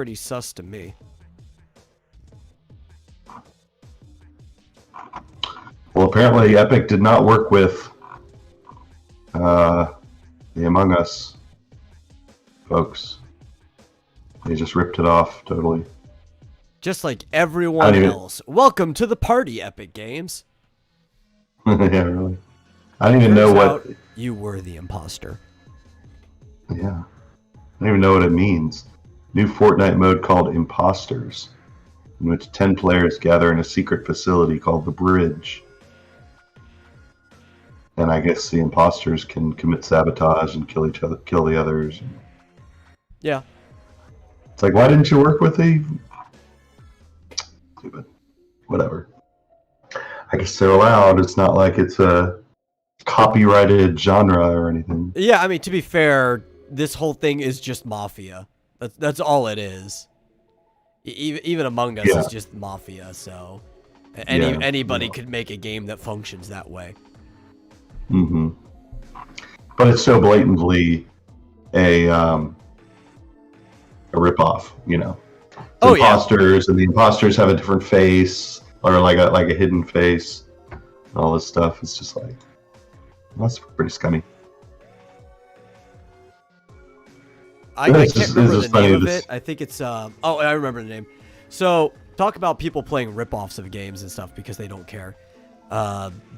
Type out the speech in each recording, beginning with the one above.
pretty sus to me. Well, apparently Epic did not work with the Among Us folks. They just ripped it off totally. Just like everyone else. Welcome to the party, Epic Games. Yeah, really. I don't even know what... You were the imposter. Yeah. I don't even know what it means. New Fortnite mode called Imposters, in which 10 players gather in a secret facility called the Bridge. And I guess the imposters can commit sabotage and kill each other, kill the others. Yeah. It's like, why didn't you work with the... Stupid. Whatever. I guess they're allowed. It's not like it's a copyrighted genre or anything. Yeah, I mean, to be fair, this whole thing is just Mafia. That's all it is. Even Among Us is just Mafia, so anybody could make a game that functions that way. Mm-hmm. But it's so blatantly a ripoff, you know. It's imposters, and the imposters have a different face, or like a hidden face, and all this stuff. It's just like, that's pretty scummy. I can't remember the name of it. I think it's oh, I remember the name. So talk about people playing ripoffs of games and stuff because they don't care.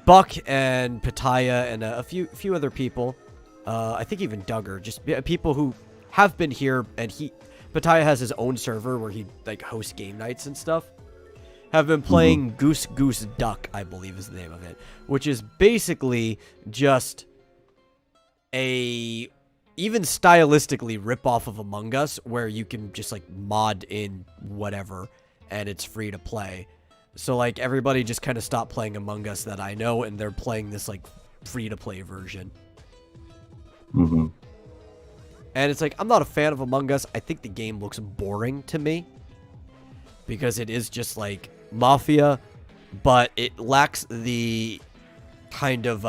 Buck and Pitaya and a few other people. I think even Duggar, just people who have been here, and Pitaya has his own server where he like hosts game nights and stuff. have been playing Goose Goose Duck, I believe is the name of it, which is basically just a, even stylistically, rip-off of Among Us, where you can just, like, mod in whatever, and it's free to play. So, like, everybody just kind of stopped playing Among Us that I know, and they're playing this, like, free-to-play version. Mm-hmm. And it's like, I'm not a fan of Among Us. I think the game looks boring to me, because it is just, like, Mafia, but it lacks the kind of,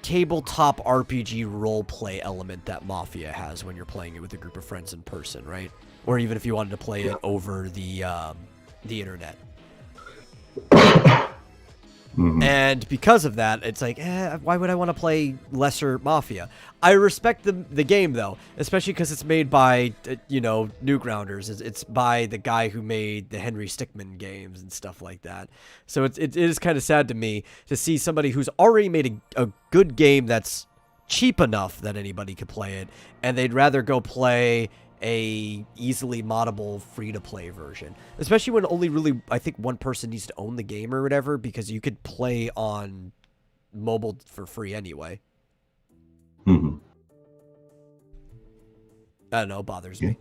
tabletop RPG roleplay element that Mafia has when you're playing it with a group of friends in person, right? Or even if you wanted to play it over the internet. And because of that, it's like, why would I want to play lesser Mafia? I respect the game, though, especially because it's made by, Newgrounders. It's by the guy who made the Henry Stickmin games and stuff like that. So it is kind of sad to me to see somebody who's already made a good game that's cheap enough that anybody could play it, and they'd rather go play a easily moddable free-to-play version, especially when only really, I think, one person needs to own the game or whatever, because you could play on mobile for free anyway. Mm-hmm. I don't know, it bothers me.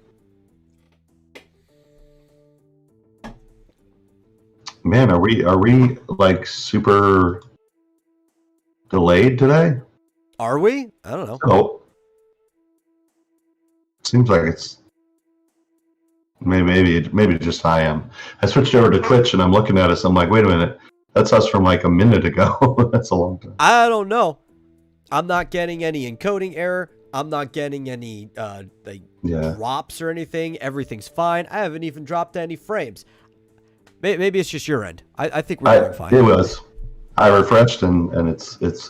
Man, are we like super delayed today? Are we? I don't know. Oh. Seems like it's maybe just I am. I switched over to Twitch and I'm looking at us. I'm like, wait a minute, that's us from like a minute ago. That's a long time. I don't know. I'm not getting any encoding error. I'm not getting any drops or anything. Everyth's fine. I haven't even dropped any frames. Maybe it's just your end. I think we're doing fine. It was. I refreshed and it's it's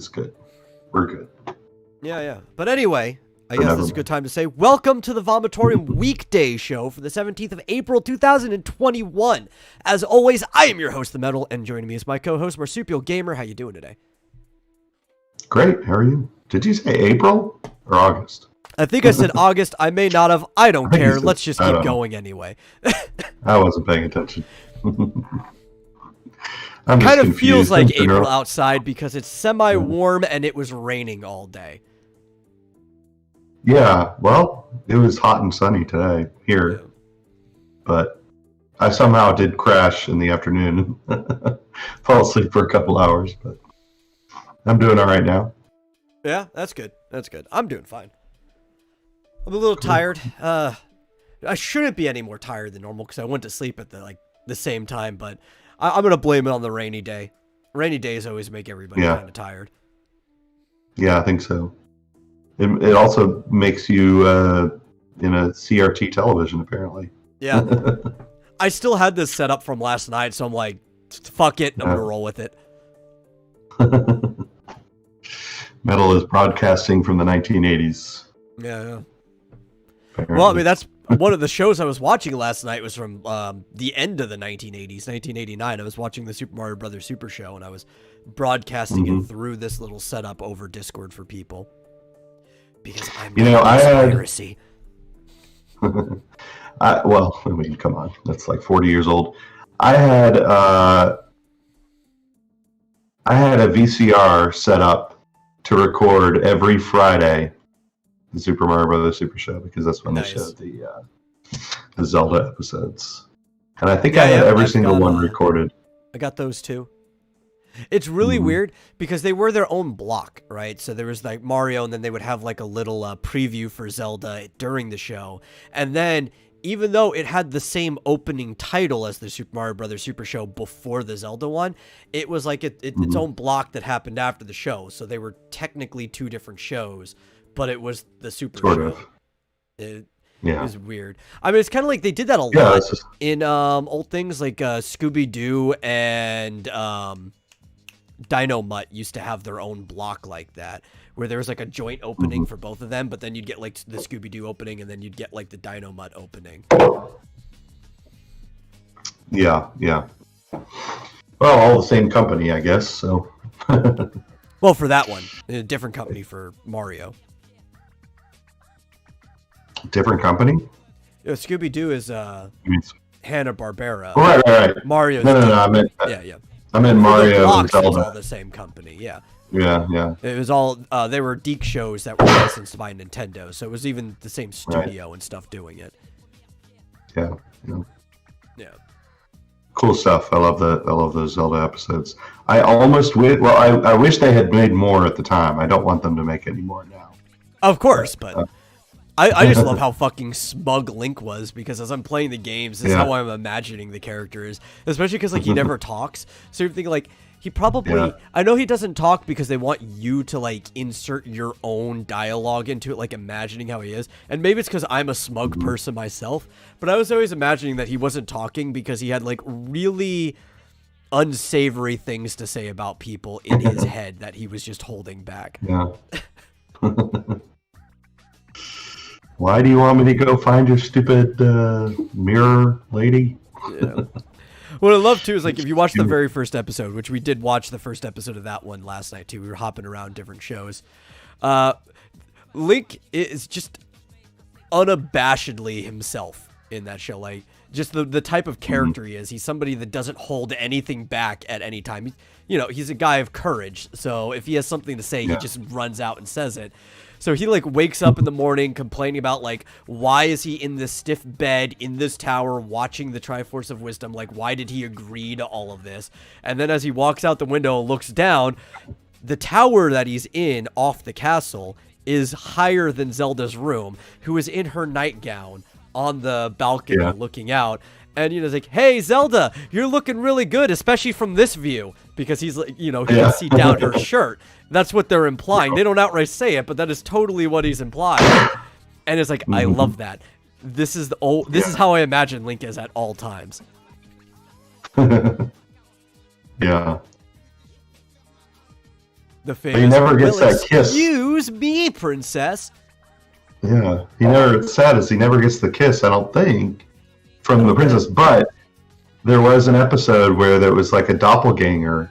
good. We're good. Yeah. But anyway, I guess this is a good time to say welcome to the Vomitorium Weekday show for the 17th of April, 2021. As always, I am your host, The Metal, and joining me is my co-host, Marsupial Gamer. How you doing today? Great. How are you? Did you say April or August? I think I said August. I may not have. I don't care. Let's just keep going anyway. I wasn't paying attention. It kind of feels like April outside because it's semi-warm and it was raining all day. Yeah, well, it was hot and sunny today here, but I somehow did crash in the afternoon. Fall asleep for a couple hours, but I'm doing all right now. Yeah, that's good. That's good. I'm doing fine. I'm a little tired. I shouldn't be any more tired than normal because I went to sleep at the same time, but I'm going to blame it on the rainy day. Rainy days always make everybody kind of tired. Yeah, I think so. It also makes you in a CRT television, apparently. Yeah. I still had this set up from last night, so I'm like, fuck it, I'm going to roll with it. Metal is broadcasting from the 1980s. Yeah. Apparently. Well, I mean, that's one of the shows I was watching last night was from the end of the 1980s, 1989. I was watching the Super Mario Brothers Super Show, and I was broadcasting it through this little setup over Discord for people. Because I'm conspiracy. Well, I mean, come on. That's like 40 years old. I had a VCR set up to record every Friday the Super Mario Brothers Super Show because that's when they showed the Zelda episodes. And I think I had every single one recorded. I got those too. It's really weird because they were their own block, right? So there was like Mario, and then they would have like a little preview for Zelda during the show. And then even though it had the same opening title as the Super Mario Brothers Super Show before the Zelda one, it was like its own block that happened after the show. So they were technically two different shows, but it was the Super Show. It was weird. I mean, it's kind of like they did that a lot in old things like Scooby-Doo and Dino Mutt used to have their own block like that, where there was like a joint opening for both of them, but then you'd get like the Scooby-Doo opening, and then you'd get like the Dino Mutt opening. Yeah. Well, all the same company, I guess. So. Well, for that one, a different company for Mario. Different company? Scooby-Doo is Hanna-Barbera. Right. Mario's no. I meant Mario and Zelda. It's all the same company. Yeah. Yeah. It was all they were Deke shows that were licensed by Nintendo, so it was even the same studio and stuff doing it. Yeah. Yeah. Cool stuff. I love those Zelda episodes. I wish they had made more at the time. I don't want them to make any more now. Of course, but I just love how fucking smug Link was, because as I'm playing the games, this is how I'm imagining the character is, especially because like he never talks. So you're thinking like he probably I know he doesn't talk because they want you to like insert your own dialogue into it, like imagining how he is. And maybe it's because I'm a smug person myself, but I was always imagining that he wasn't talking because he had like really unsavory things to say about people in his head that he was just holding back. Yeah. Why do you want me to go find your stupid mirror lady? Yeah. What I love too is like if you watch the very first episode, which we did watch the first episode of that one last night too. We were hopping around different shows. Link is just unabashedly himself in that show. Like just the type of character he is. He's somebody that doesn't hold anything back at any time. He's a guy of courage. So if he has something to say, he just runs out and says it. So he like wakes up in the morning complaining about like, why is he in this stiff bed in this tower watching the Triforce of Wisdom? Like, why did he agree to all of this? And then as he walks out the window and looks down, the tower that he's in off the castle is higher than Zelda's room, who is in her nightgown on the balcony looking out. And, it's like, hey, Zelda, you're looking really good, especially from this view. Because he's like, he can see down her shirt. That's what they're implying. They don't outright say it, but that is totally what he's implying. And it's like, I love that. This is is how I imagine Link is at all times. Yeah. The famous, he never gets that kiss. Excuse me, princess. Yeah. It's sad as he never gets the kiss, I don't think, from the princess. But there was an episode where there was like a doppelganger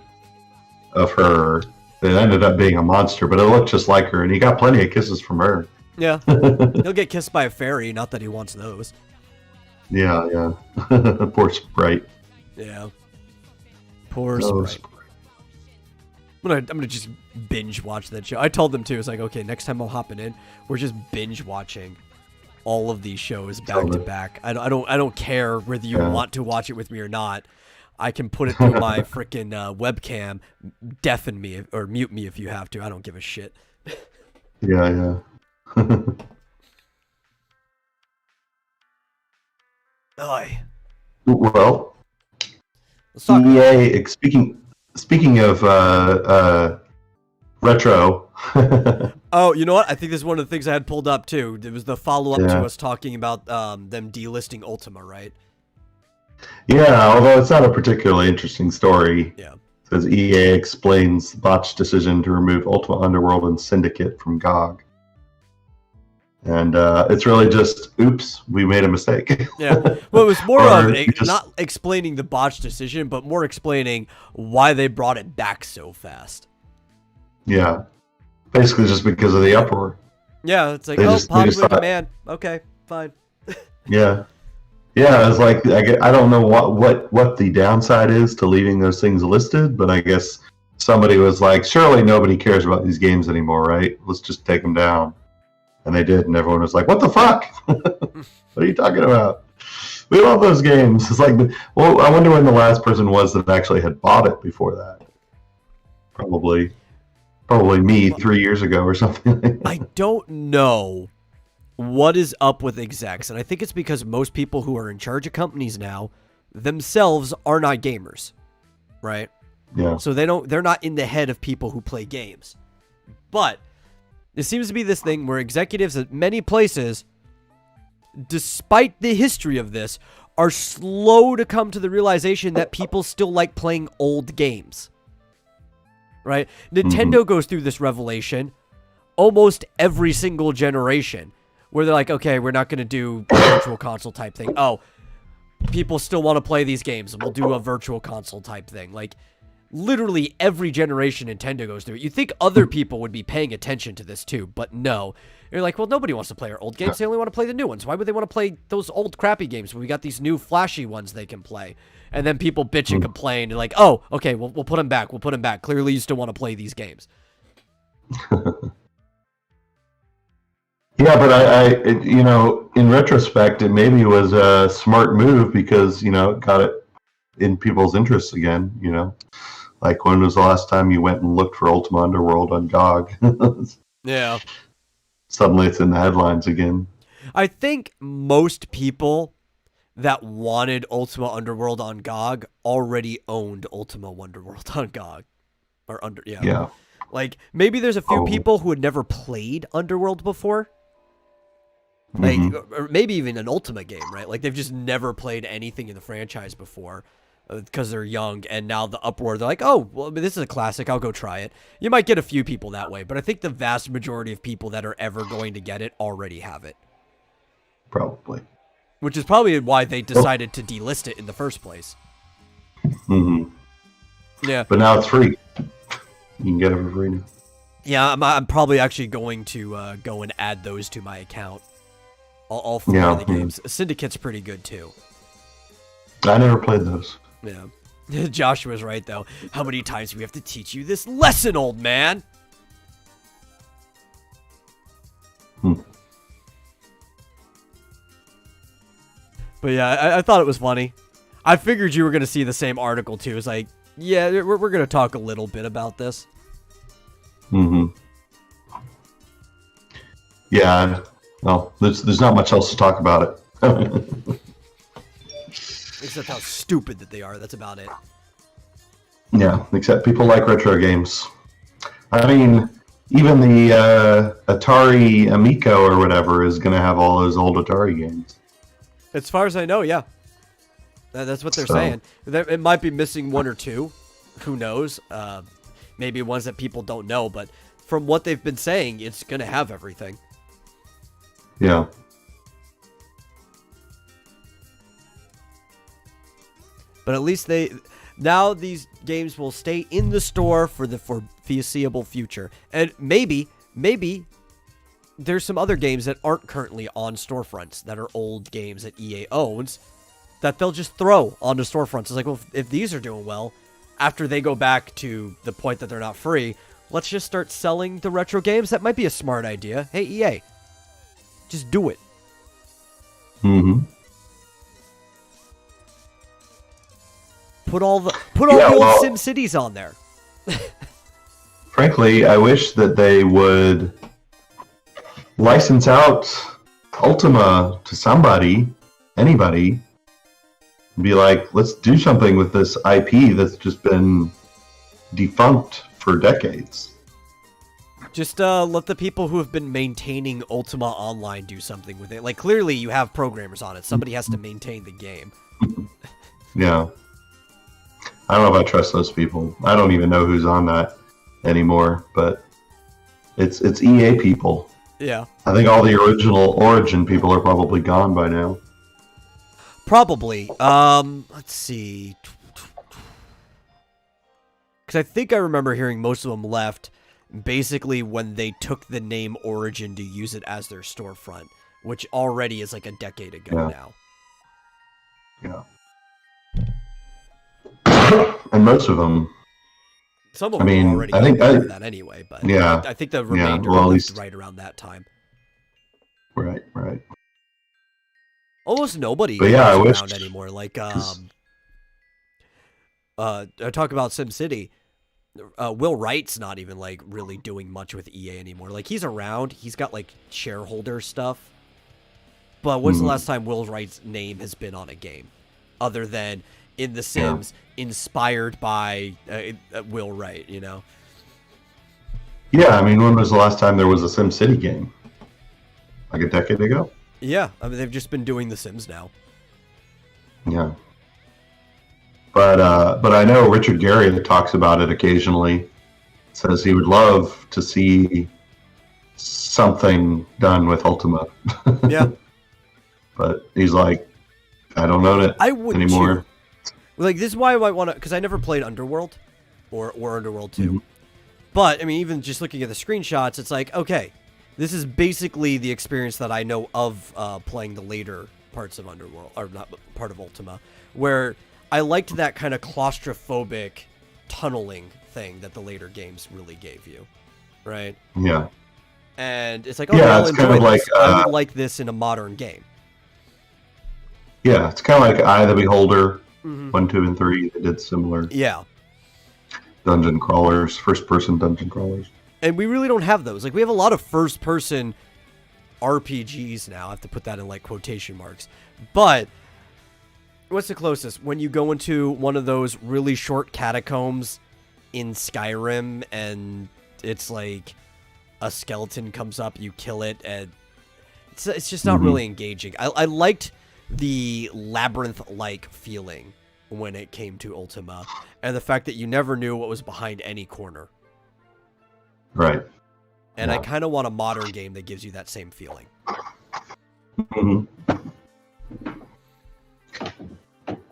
of her that ended up being a monster, but it looked just like her, and he got plenty of kisses from her. Yeah. He'll get kissed by a fairy, not that he wants those. Yeah. Poor Sprite. Yeah. Poor Sprite. I'm gonna just binge watch that show. I told them too. It's like, okay, next time I'm hopping in, we're just binge watching all of these shows back to back. I don't care whether you want to watch it with me or not. I can put it through my freaking webcam, deafen me or mute me if you have to. I don't give a shit. Yeah. Well, let's talk. EA, speaking of retro. Oh, you know what? I think this is one of the things I had pulled up too. It was the follow-up to us talking about them delisting Ultima, right? Yeah, although it's not a particularly interesting story. Yeah. It says EA explains botched decision to remove Ultima Underworld and Syndicate from GOG. And it's really just, oops, we made a mistake. Yeah. Well, it was more of not explaining the botched decision, but more explaining why they brought it back so fast. Yeah. Basically just because of the uproar. Yeah, it's like, popular demand. Okay, fine. Yeah. Yeah, it's like, I don't know what the downside is to leaving those things listed, but I guess somebody was like, surely nobody cares about these games anymore, right? Let's just take them down. And they did, and everyone was like, what the fuck? What are you talking about? We love those games. It's like, well, I wonder when the last person was that actually had bought it before that. Probably me 3 years ago or something. I don't know what is up with execs, and I think it's because most people who are in charge of companies now themselves are not gamers, right? Yeah. So they're not in the head of people who play games. But there seems to be this thing where executives at many places, despite the history of this, are slow to come to the realization that people still like playing old games. Right? Nintendo goes through this revelation almost every single generation, where they're like, okay, we're not going to do a virtual console type thing. Oh, people still want to play these games, and we'll do a virtual console type thing. Like, literally every generation Nintendo goes through it. You'd think other people would be paying attention to this too, but no. You're like, well, nobody wants to play our old games. They only want to play the new ones. Why would they want to play those old crappy games when we got these new flashy ones they can play? And then people bitch and complain. And like, oh, okay, we'll put them back. We'll put them back. Clearly, you still want to play these games. Yeah, but in retrospect, it maybe was a smart move because, it got it in people's interests again, Like, when was the last time you went and looked for Ultima Underworld on GOG? Yeah. Suddenly it's in the headlines again. I think most people that wanted Ultima Underworld on GOG already owned Ultima Underworld on GOG. Yeah. Like, maybe there's a few people who had never played Underworld before. Like, or maybe even an Ultima game, right? Like, they've just never played anything in the franchise before because they're young, and now the uproar, they're like, oh, well, this is a classic, I'll go try it. You might get a few people that way, but I think the vast majority of people that are ever going to get it already have it. Probably. Which is probably why they decided to delist it in the first place. Yeah. But now it's free. You can get it for free now. Yeah, I'm probably actually going to go and add those to my account. All four of the games. Syndicate's pretty good, too. I never played those. Yeah. Joshua's right, though. How many times do we have to teach you this lesson, old man? But yeah, I thought it was funny. I figured you were going to see the same article, too. It's like, yeah, we're going to talk a little bit about this. Yeah, well, there's not much else to talk about it. Except how stupid that they are. That's about it. Yeah, except people like retro games. I mean, even the Atari Amico or whatever is going to have all those old Atari games. As far as I know, yeah. That's what they're saying. It might be missing one or two. Who knows? Maybe ones that people don't know. But from what they've been saying, it's going to have everything. Yeah. But at least now these games will stay in the store for the foreseeable future. And maybe there's some other games that aren't currently on storefronts that are old games that EA owns that they'll just throw onto storefronts. It's like, well, if these are doing well, after they go back to the point that they're not free, let's just start selling the retro games. That might be a smart idea. Hey, EA, just do it. Put all the old Sim Cities on there. Frankly, I wish that they would license out Ultima to somebody, anybody, and be like, let's do something with this IP that's just been defunct for decades. Just let the people who have been maintaining Ultima Online do something with it. Like, clearly you have programmers on it. Somebody has to maintain the game. Yeah. I don't know if I trust those people. I don't even know who's on that anymore, but it's EA people. Yeah. I think all the original Origin people are probably gone by now. Probably. Let's see. Because I think I remember hearing most of them left basically when they took the name Origin to use it as their storefront, which already is like a decade ago now. Yeah. And most of them. Some of them were already before that anyway, but yeah, I think the remainder was right around that time. Right. Almost nobody is around anymore. Like, I talk about SimCity. Will Wright's not even like really doing much with EA anymore. Like, he's around. He's got like shareholder stuff. But when's the last time Will Wright's name has been on a game, other than in The Sims, inspired by Will Wright? You know. Yeah, I mean, when was the last time there was a SimCity game? Like a decade ago. Yeah, I mean, they've just been doing The Sims now. Yeah. But I know Richard Gary that talks about it occasionally says he would love to see something done with Ultima. Yeah. But he's like, I don't know it anymore. Like, this is why I might want to, because I never played Underworld or Underworld 2. But, I mean, even just looking at the screenshots, it's like, okay, This is basically the experience that I know of playing the later parts of Underworld, or not part of Ultima, where I liked that kind of claustrophobic tunneling thing that the later games really gave you, right? Yeah. And it's like, oh, yeah, I'll enjoy this. Like, I would like this in a modern game. Yeah, it's kind of like Eye of the Beholder, 1, 2, and 3. They did similar. Yeah. Dungeon crawlers, first-person dungeon crawlers. And we really don't have those. Like, we have a lot of first-person RPGs now. I have to put that in, like, quotation marks. But what's the closest? When you go into one of those really short catacombs in Skyrim, and it's like a skeleton comes up, you kill it, and it's just not really engaging. I liked the labyrinth-like feeling when it came to Ultima, and the fact that you never knew what was behind any corner. Right. And I kind of want a modern game that gives you that same feeling.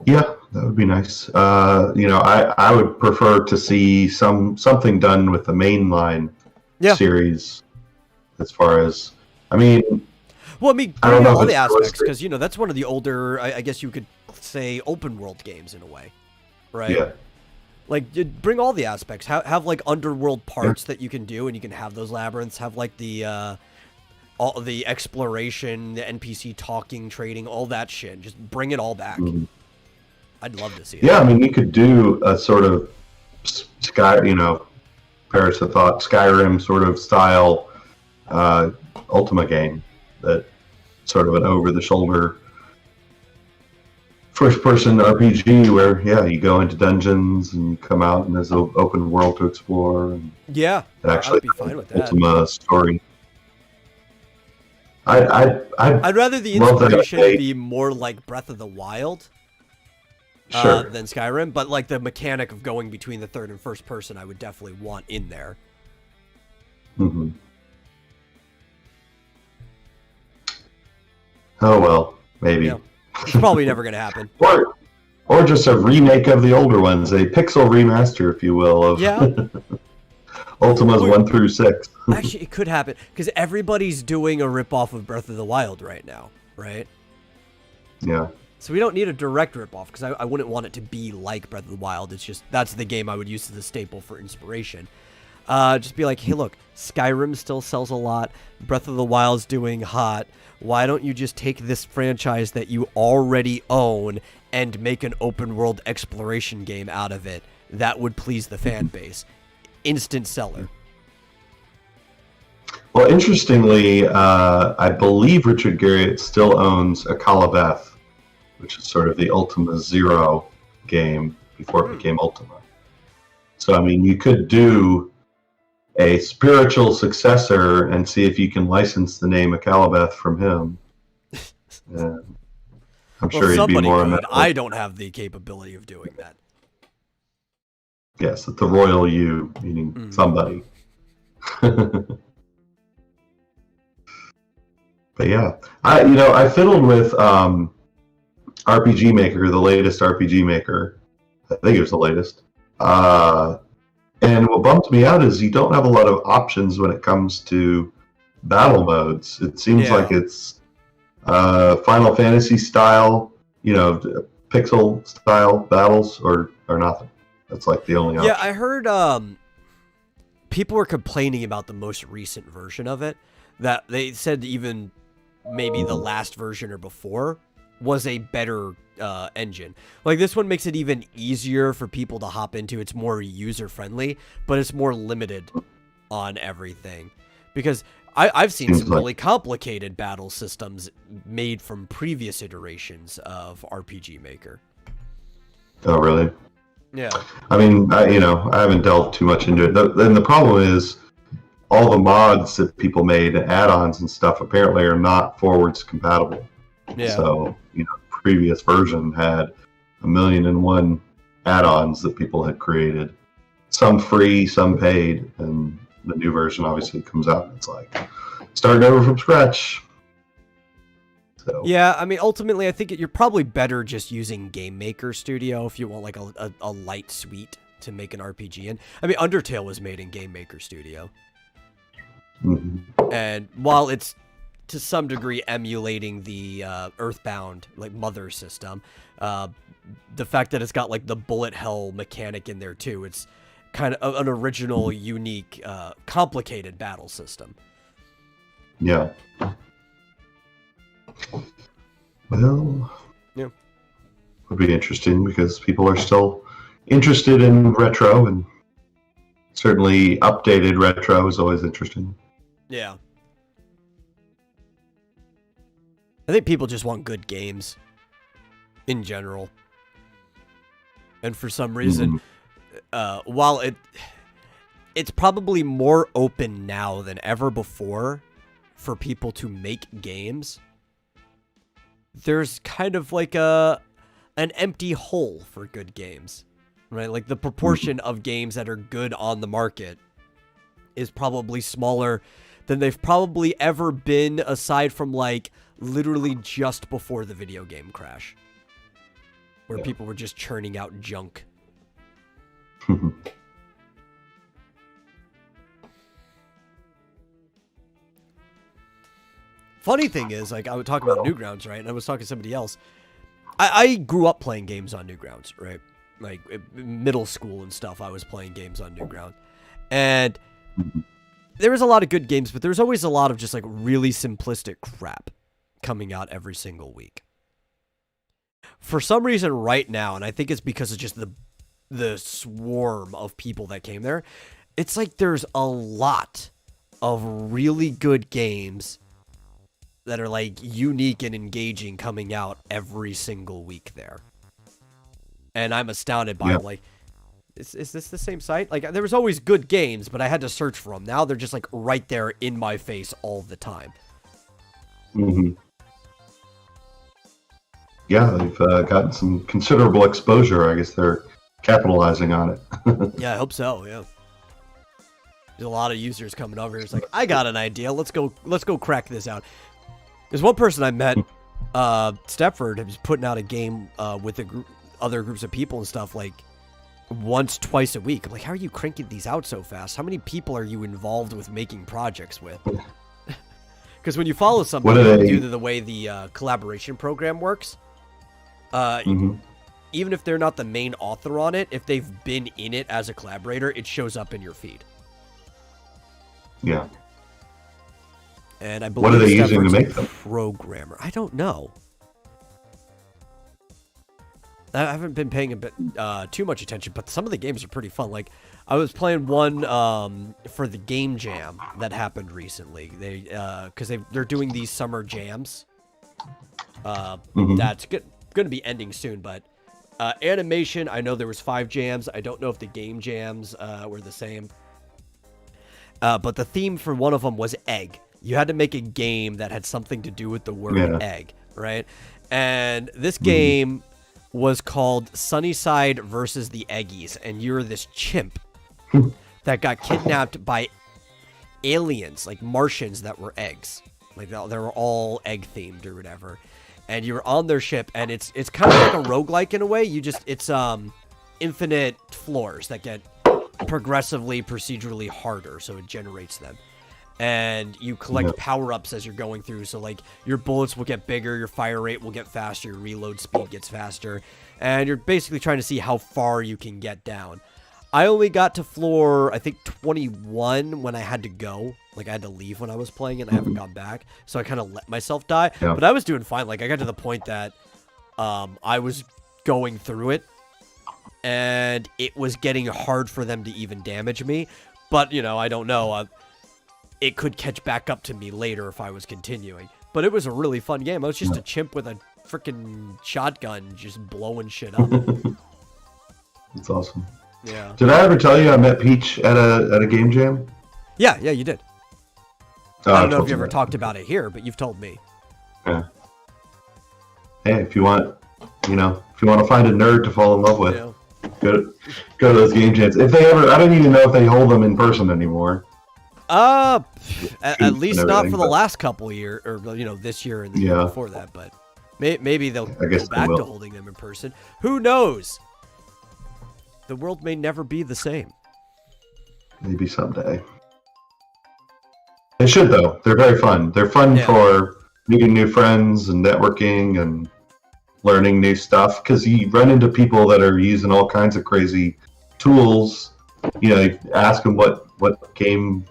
Yeah, that would be nice. You know, I would prefer to see something done with the mainline series, as far as, I mean. Well, I mean, I don't know all the aspects, because, you know, that's one of the older, I guess you could say, open world games in a way, right? Yeah. Like, bring all the aspects. Have like underworld parts that you can do, and you can have those labyrinths. Have like the all the exploration, the NPC talking, trading, all that shit. Just bring it all back. I'd love to see it. Yeah, I mean, you could do a sort of Paris of Thought, Skyrim sort of style Ultima game, that sort of an over-the-shoulder first-person RPG where, you go into dungeons and you come out and there's an open world to explore. And actually, I'd be fine with that. Ultima story. I'd rather the inspiration be more like Breath of the Wild than Skyrim, but like the mechanic of going between the third and first person, I would definitely want in there. Oh well, maybe. Yeah. It's probably never going to happen. Or just a remake of the older ones, a pixel remaster, if you will, of Ultima's 1 through 6. Actually, it could happen, because everybody's doing a ripoff of Breath of the Wild right now, right? Yeah. So we don't need a direct ripoff, because I wouldn't want it to be like Breath of the Wild. It's just, that's the game I would use as a staple for inspiration. Just be like, hey, look, Skyrim still sells a lot. Breath of the Wild's doing hot. Why don't you just take this franchise that you already own and make an open world exploration game out of it? That would please the fan base. Instant seller. Well, interestingly, I believe Richard Garriott still owns Akalabeth, which is sort of the Ultima Zero game before it became Ultima. So, I mean, you could do a spiritual successor and see if you can license the name Akalabeth from him. I'm sure he'd be more could. I don't have the capability of doing that. Yes, the royal you, meaning somebody. But yeah, I fiddled with RPG Maker, the latest RPG Maker. I think it was the latest. And what bumped me out is you don't have a lot of options when it comes to battle modes. It seems like it's Final Fantasy style, pixel style battles or nothing. That's like the only option. Yeah, I heard people were complaining about the most recent version of it. That they said even maybe the last version or before was a better engine. Like, this one makes it even easier for people to hop into. It's more user-friendly, but it's more limited on everything. Because I've seen some really complicated battle systems made from previous iterations of RPG Maker. Oh, really? Yeah. I mean, I haven't delved too much into it. Then the problem is all the mods that people made, add-ons and stuff, apparently are not forwards compatible. Yeah. So, previous version had 1,000,001 add-ons that people had created. Some free, some paid, and the new version obviously comes out and it's like starting over from scratch. So. Yeah, I mean, ultimately, I think you're probably better just using Game Maker Studio if you want like a light suite to make an RPG in. I mean, Undertale was made in Game Maker Studio. And while it's to some degree emulating the Earthbound like Mother system, the fact that it's got like the bullet hell mechanic in there too, it's kind of an original, unique, complicated battle system. Yeah. Well, yeah, would be interesting because people are still interested in retro, and certainly updated retro is always interesting. Yeah. I think people just want good games in general. And for some reason, while it's probably more open now than ever before for people to make games, there's kind of like an empty hole for good games, right? Like the proportion of games that are good on the market is probably smaller than they've probably ever been, aside from like literally just before the video game crash, where people were just churning out junk. Funny thing is, like, I would talk about Newgrounds, right? And I was talking to somebody else. I grew up playing games on Newgrounds, right? Like, middle school and stuff, I was playing games on Newgrounds. And there was a lot of good games, but there's always a lot of just, like, really simplistic crap coming out every single week. For some reason right now, and I think it's because of just the swarm of people that came there, it's like there's a lot of really good games that are like unique and engaging coming out every single week there. And I'm astounded by it. Like, is this the same site? Like, there was always good games, but I had to search for them. Now they're just like right there in my face all the time. Yeah, they've gotten some considerable exposure. I guess they're capitalizing on it. Yeah, I hope so. Yeah, there's a lot of users coming over here. It's like, I got an idea. Let's go crack this out. There's one person I met, Stepford, who's putting out a game with other groups of people and stuff, like once, twice a week. I'm like, how are you cranking these out so fast? How many people are you involved with making projects with? Because when you follow somebody, due to the way the collaboration program works, even if they're not the main author on it, if they've been in it as a collaborator, it shows up in your feed. Yeah. And I believe what are they using to make them? Programmer. I don't know. I haven't been paying a bit too much attention, but some of the games are pretty fun. Like, I was playing one for the Game Jam that happened recently. Because they're doing these summer jams. That's going to be ending soon, but animation, I know there was 5 jams. I don't know if the game jams were the same. But the theme for one of them was egg. You had to make a game that had something to do with the word egg, right? And this game was called Sunnyside versus the Eggies, and you're this chimp that got kidnapped by aliens, like Martians that were eggs. Like, they were all egg themed or whatever. And you were on their ship, and it's kind of like a roguelike in a way. It's infinite floors that get progressively procedurally harder, so it generates them. And you collect power-ups as you're going through. So, like, your bullets will get bigger, your fire rate will get faster, your reload speed gets faster. And you're basically trying to see how far you can get down. I only got to floor, I think, 21 when I had to go. Like, I had to leave when I was playing it, and I haven't gone back. So I kind of let myself die. Yeah. But I was doing fine. Like, I got to the point that I was going through it, and it was getting hard for them to even damage me. But, you know, I don't know. It could catch back up to me later if I was continuing. But it was a really fun game. I was just a chimp with a freaking shotgun just blowing shit up. That's awesome. Yeah. Did I ever tell you I met Peach at a game jam? Yeah, you did. I don't know if you ever talked about it here, but you've told me. Yeah. Hey, if you want to find a nerd to fall in love with, go to those game jams. If they ever, I don't even know if they hold them in person anymore. At least not for the last couple years, or this year and the year before that. But maybe they'll go back to holding them in person. Who knows? The world may never be the same. Maybe someday. They should though. They're very fun. They're fun for meeting new friends and networking and learning new stuff, because you run into people that are using all kinds of crazy tools. You know, you ask them what game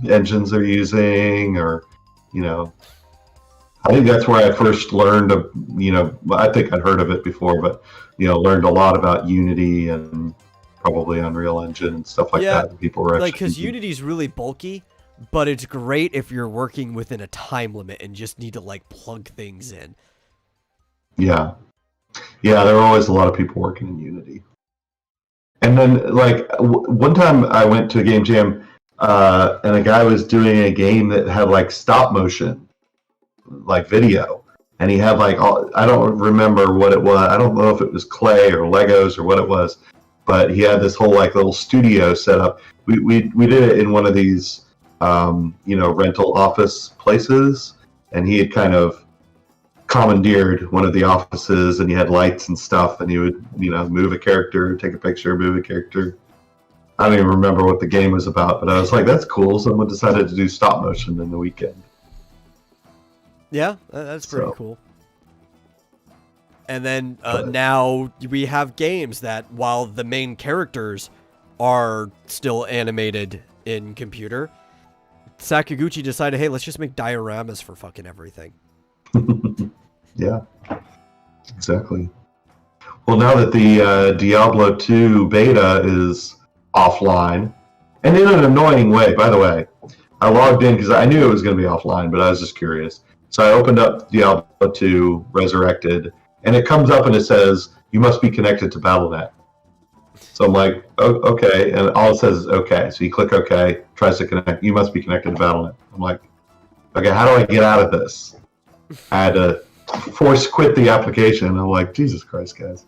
engines they're using, or I think that's where I first learned of, I think I'd heard of it before, but learned a lot about Unity and probably Unreal Engine and stuff like that. People were actually because Unity's really bulky, but it's great if you're working within a time limit and just need to plug things in. Yeah, there were always a lot of people working in Unity. And then, one time I went to a game jam, and a guy was doing a game that had stop motion, video, and he had I don't remember what it was. I don't know if it was clay or Legos or what it was, but he had this whole little studio set up. We did it in one of these rental office places, and he had kind of commandeered one of the offices, and he had lights and stuff, and he would move a character, take a picture, move a character. I don't even remember what the game was about, but I was like, that's cool. Someone decided to do stop motion in the weekend. Yeah, that's pretty cool. And then now we have games that, while the main characters are still animated in computer, Sakaguchi decided, hey, let's just make dioramas for fucking everything. Yeah, exactly. Well, now that the Diablo 2 beta is offline, and in an annoying way, by the way, I logged in because I knew it was going to be offline, but I was just curious. So I opened up Diablo 2 Resurrected, and it comes up and it says, you must be connected to Battle.net. So I'm like, oh, okay, and all it says is okay. So you click okay, tries to connect, you must be connected to Battle.net. I'm like, okay, how do I get out of this? I had to force quit the application. I'm like, Jesus Christ, guys.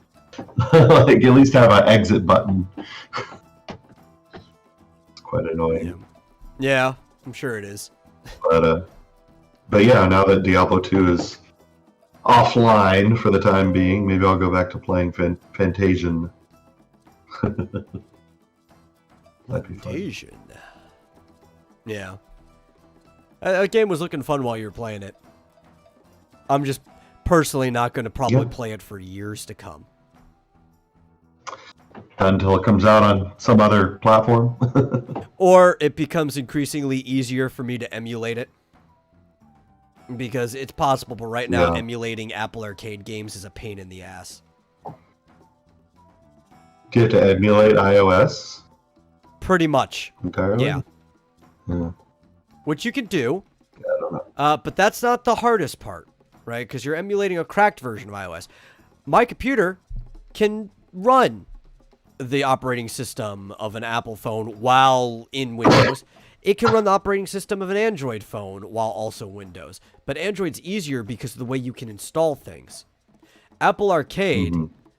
At least have an exit button. It's quite annoying. Yeah, I'm sure it is. But yeah, now that Diablo 2 is offline for the time being, maybe I'll go back to playing Fantasian. That'd be fun. Yeah. That game was looking fun while you were playing it. I'm just personally not going to probably play it for years to come. Until it comes out on some other platform? Or it becomes increasingly easier for me to emulate it. Because it's possible, but right now emulating Apple Arcade games is a pain in the ass. Do you have to emulate iOS? Pretty much. Entirely? Yeah. Which you can do. Yeah, I don't know. But that's not the hardest part, right? Because you're emulating a cracked version of iOS. My computer can run the operating system of an Apple phone while in Windows. It can run the operating system of an Android phone while also Windows. But Android's easier because of the way you can install things. Apple Arcade,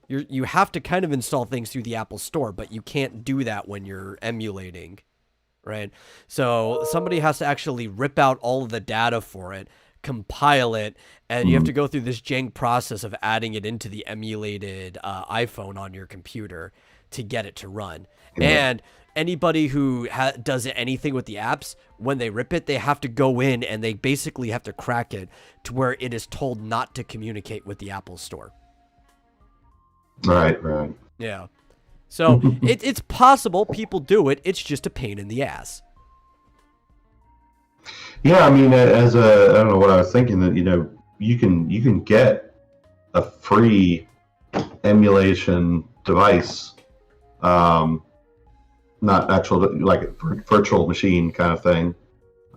you have to kind of install things through the Apple Store, but you can't do that when you're emulating, right? So somebody has to actually rip out all of the data for it, compile it, and you have to go through this jank process of adding it into the emulated iPhone on your computer to get it to run. And anybody who does anything with the apps, when they rip it, they have to go in and they basically have to crack it to where it is told not to communicate with the Apple Store. Right. Yeah. So it's possible people do it. It's just a pain in the ass. Yeah, I mean, I don't know what I was thinking, that you can get a free emulation device, not actual, like a virtual machine kind of thing,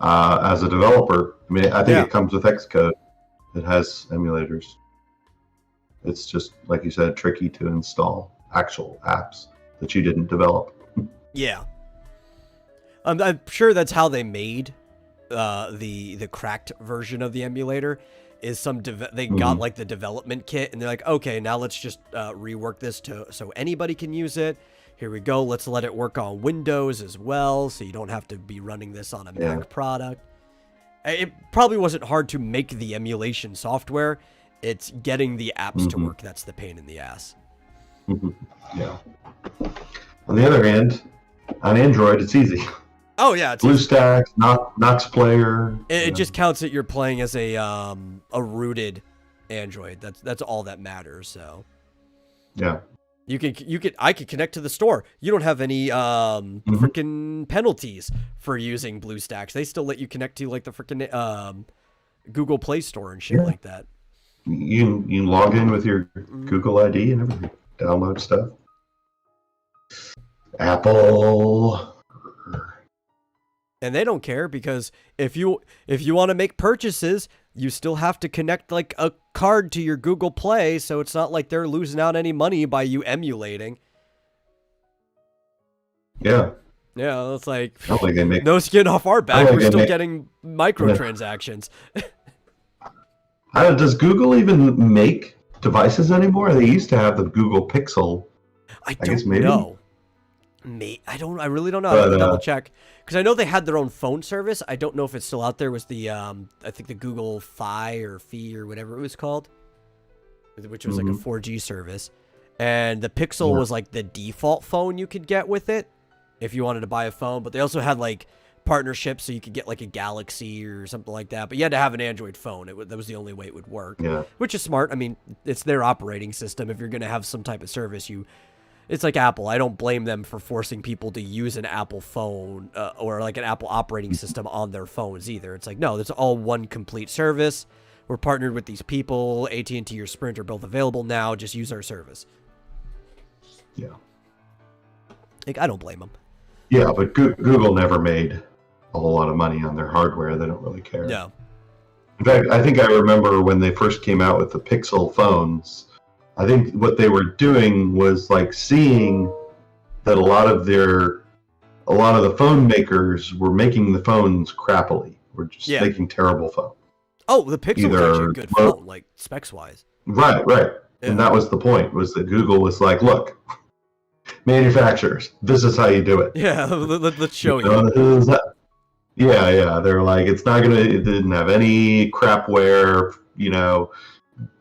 as a developer. I mean, I think it comes with Xcode. It has emulators. It's just, like you said, tricky to install actual apps that you didn't develop. Yeah. I'm sure that's how they made the cracked version of the emulator. Is they got like the development kit, and they're like, okay, now let's just rework this so anybody can use it. Here we go. Let's let it work on Windows as well, so you don't have to be running this on a Mac product. It probably wasn't hard to make the emulation software. It's getting the apps to work that's the pain in the ass. Yeah. On the other hand, on Android, it's easy. Oh yeah, it's BlueStacks, Nox Player. it just counts that you're playing as a rooted Android. That's all that matters. So yeah, I could connect to the store. You don't have any freaking penalties for using BlueStacks. They still let you connect to like the freaking Google Play Store and shit like that. You can log in with your Google ID and everything. Download stuff. Apple. And they don't care because if you want to make purchases, you still have to connect like a card to your Google Play, so it's not like they're losing out any money by you emulating. Yeah. Yeah, it's like I don't think they make, no skin off our back. We're still getting microtransactions. Does Google even make devices anymore? They used to have the Google Pixel. I don't know. I really don't know. I have to double check because I know they had their own phone service. I don't know if it's still out there. It was the I think the Google Fi or Fi or whatever it was called, which was like a 4G service, and the Pixel was like the default phone you could get with it if you wanted to buy a phone. But they also had like partnerships, so you could get like a Galaxy or something like that. But you had to have an Android phone. That was the only way it would work. Yeah, which is smart. I mean, it's their operating system. If you're gonna have some type of service, it's like Apple. I don't blame them for forcing people to use an Apple phone or like an Apple operating system on their phones either. It's like, no, it's all one complete service. We're partnered with these people. AT&T or Sprint are both available now. Just use our service. Yeah. Like, I don't blame them. Yeah, but Google never made a whole lot of money on their hardware. They don't really care. No. In fact, I think I remember when they first came out with the Pixel phones, I think what they were doing was like seeing that a lot of the phone makers were making the phones crappily. We're just making terrible phones. Oh, the Pixel was actually a good phone, like specs wise. Right. Yeah. And that was the point, was that Google was like, look, manufacturers, this is how you do it. Yeah, let's show you. Yeah. They're like, it didn't have any crapware,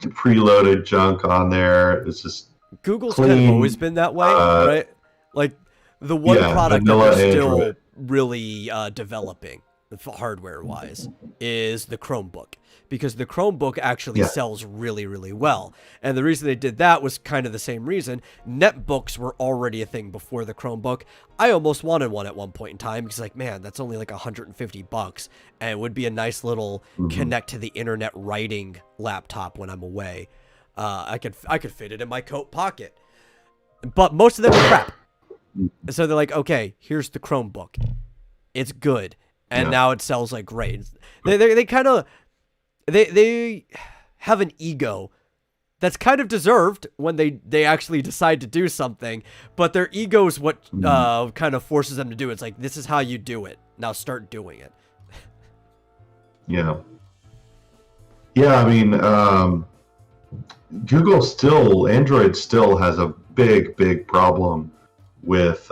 preloaded junk on there. It's just Google's clean, kind of always been that way, right? Like the one product that they're still really developing, hardware-wise, is the Chromebook, because the Chromebook actually sells really, really well. And the reason they did that was kind of the same reason. Netbooks were already a thing before the Chromebook. I almost wanted one at one point in time because, like, man, that's only like $150, and it would be a nice little connect to the internet writing laptop when I'm away. I could fit it in my coat pocket. But most of them are crap. So they're like, okay, here's the Chromebook. It's good. And now it sells like great. They kind of they have an ego that's kind of deserved when they actually decide to do something, but their ego is what kind of forces them to do it. It's like, this is how you do it. Now start doing it. Yeah. I mean, Android still has a big problem with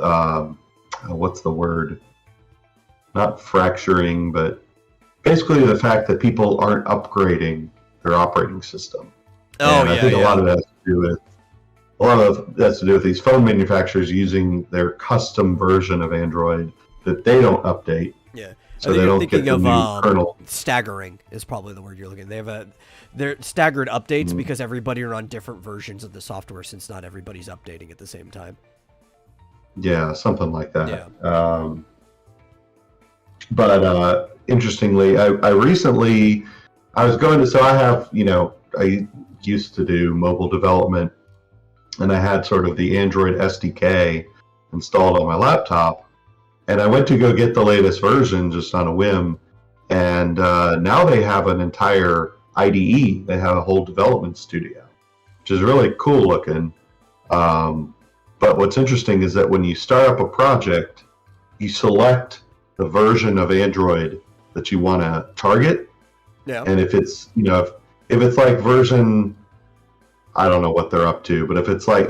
what's the word? Not fracturing, but basically the fact that people aren't upgrading their operating system. I think a lot of that has to do with these phone manufacturers using their custom version of Android that they don't update. Yeah. So they don't get the new kernel. Staggering is probably the word you're looking at. They're staggered updates because everybody are on different versions of the software, since not everybody's updating at the same time. Yeah, something like that. Yeah. But interestingly, I used to do mobile development, and I had sort of the Android SDK installed on my laptop, and I went to go get the latest version just on a whim, and now they have an entire IDE. They have a whole development studio, which is really cool looking. But what's interesting is that when you start up a project, you select the version of Android that you want to target. Yeah. And if it's, if it's like version, I don't know what they're up to, but if it's like,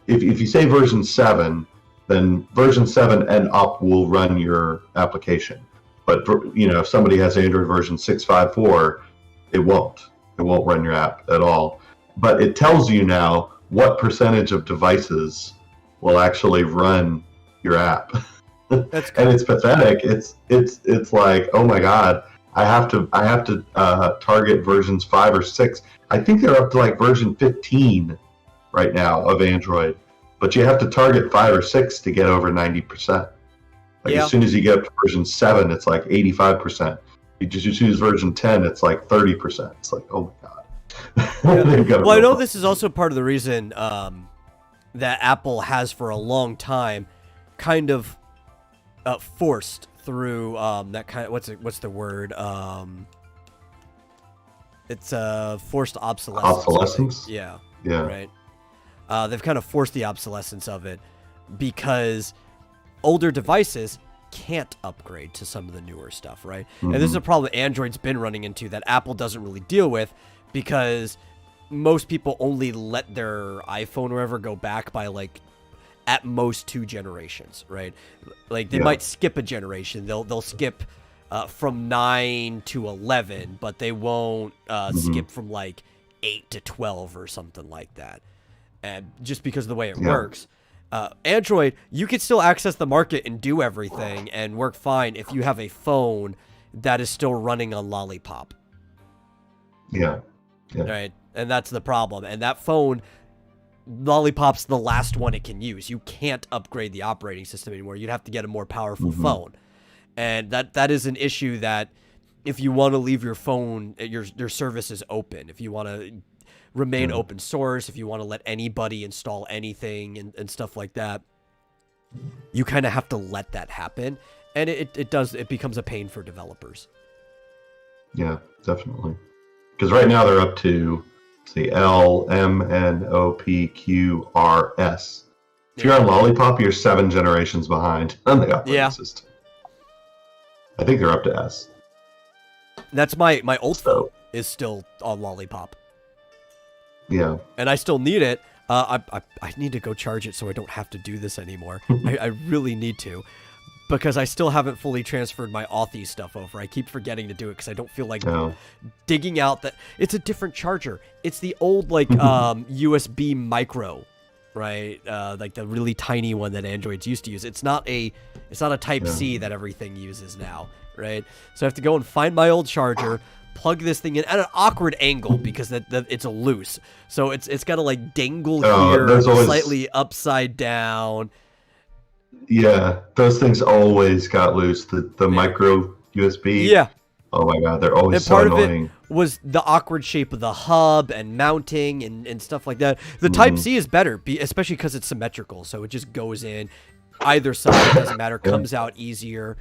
if you say version 7, then version 7 and up will run your application. But if somebody has Android version 6.5.4, it won't run your app at all. But it tells you now what percentage of devices will actually run your app. That's and it's pathetic. It's like, oh my god, I have to target versions 5 or 6. I think they're up to like version 15 right now of Android, but you have to target 5 or 6 to get over 90%. Like as soon as you get up to version 7, it's like 85%. You choose version 10, it's like 30%. It's like, oh my god. Well, I know this is also part of the reason that Apple has for a long time kind of forced through that kind of what's the word? It's forced obsolescence. Obsolescence? Yeah. Yeah. Right. They've kind of forced the obsolescence of it because older devices can't upgrade to some of the newer stuff, right? And this is a problem that Android's been running into that Apple doesn't really deal with because most people only let their iPhone or whatever go back by like at most 2 generations, right? Like they might skip a generation. They'll skip from 9 to 11, but they won't skip from like 8 to 12 or something like that. And just because of the way it works. Android, you can still access the market and do everything and work fine if you have a phone that is still running on Lollipop. Yeah. Right? And that's the problem. And that phone, Lollipop's the last one it can use. You can't upgrade the operating system anymore. You'd have to get a more powerful phone. And that is an issue that if you want to leave your phone, your services open, if you want to remain open source, if you want to let anybody install anything and stuff like that, you kind of have to let that happen. And it becomes a pain for developers. Yeah, definitely. Because right now they're up to L, M, N, O, P, Q, R, S. If you're on Lollipop, you're 7 generations behind on the operating system. I think they're up to S. That's my old phone is still on Lollipop. Yeah. And I still need it. I need to go charge it so I don't have to do this anymore. I really need to. Because I still haven't fully transferred my Authy stuff over. I keep forgetting to do it because I don't feel like digging out that it's a different charger. It's the old like USB micro, right? Like the really tiny one that Androids used to use. It's not a Type C that everything uses now, right? So I have to go and find my old charger, plug this thing in at an awkward angle because it's a loose. So it's got to like dangle here, slightly upside down. Yeah, those things always got loose. The micro USB. Yeah. Oh my god, they're always so annoying. Part of it was the awkward shape of the hub and mounting and stuff like that. The Type C is better, especially because it's symmetrical. So it just goes in either side, doesn't matter, comes out easier.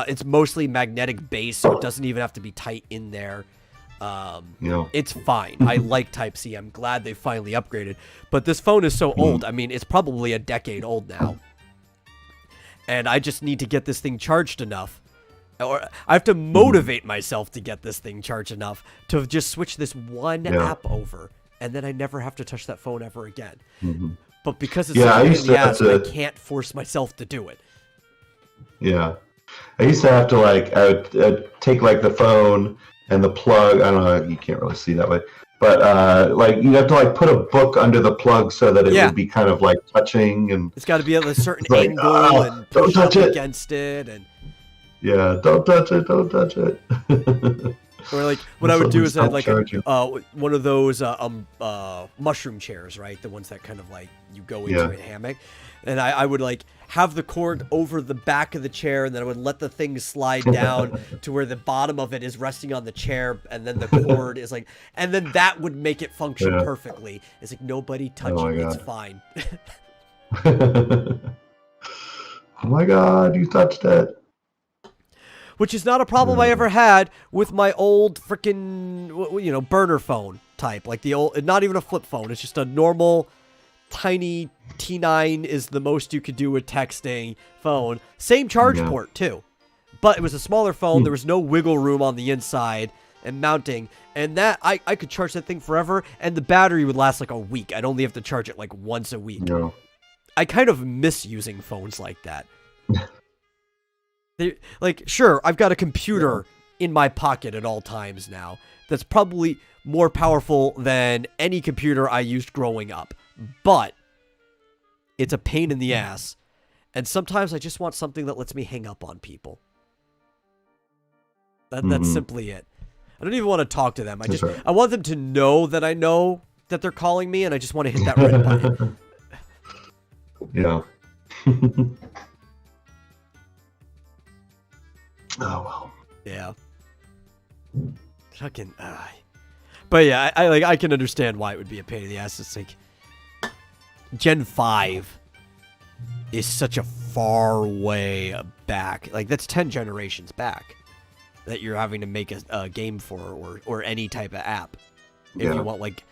It's mostly magnetic base, so it doesn't even have to be tight in there. It's fine. I like Type C. I'm glad they finally upgraded. But this phone is so old. I mean, it's probably a decade old now. And I just need to get this thing charged enough. Or I have to motivate myself to get this thing charged enough to just switch this one app over. And then I never have to touch that phone ever again. But because it's such a pain in the ass, I can't force myself to do it. Yeah. I used to have to like take like the phone and the plug. I don't know, you can't really see that way. But like you have to like put a book under the plug so that it would be kind of like touching, and it's got to be at a certain angle and push up against it, and don't touch it. Or like what I would do is I had like one of those mushroom chairs, right? The ones that kind of like you go into a hammock, and I would like have the cord over the back of the chair, and then I would let the thing slide down to where the bottom of it is resting on the chair, and then the cord is like, and then that would make it function perfectly. It's like, nobody touch it, it's fine. Oh my god, you touched it. Which is not a problem I ever had with my old freaking, burner phone type. Like the old, not even a flip phone. It's just a normal, tiny T9 is the most you could do with texting phone. Same charge port, too. But it was a smaller phone. There was no wiggle room on the inside and mounting. And that, I could charge that thing forever. And the battery would last like a week. I'd only have to charge it like once a week. No. I kind of miss using phones like that. Like, sure, I've got a computer in my pocket at all times now that's probably more powerful than any computer I used growing up. But it's a pain in the ass. And sometimes I just want something that lets me hang up on people. That's simply it. I don't even want to talk to them. I want them to know that I know that they're calling me, and I just want to hit that red button. Yeah. Oh well. Yeah. Fucking. But yeah, I can understand why it would be a pain in the ass. It's like Gen 5 is such a far way back. Like that's 10 generations back that you're having to make a game for, or any type of app if you want like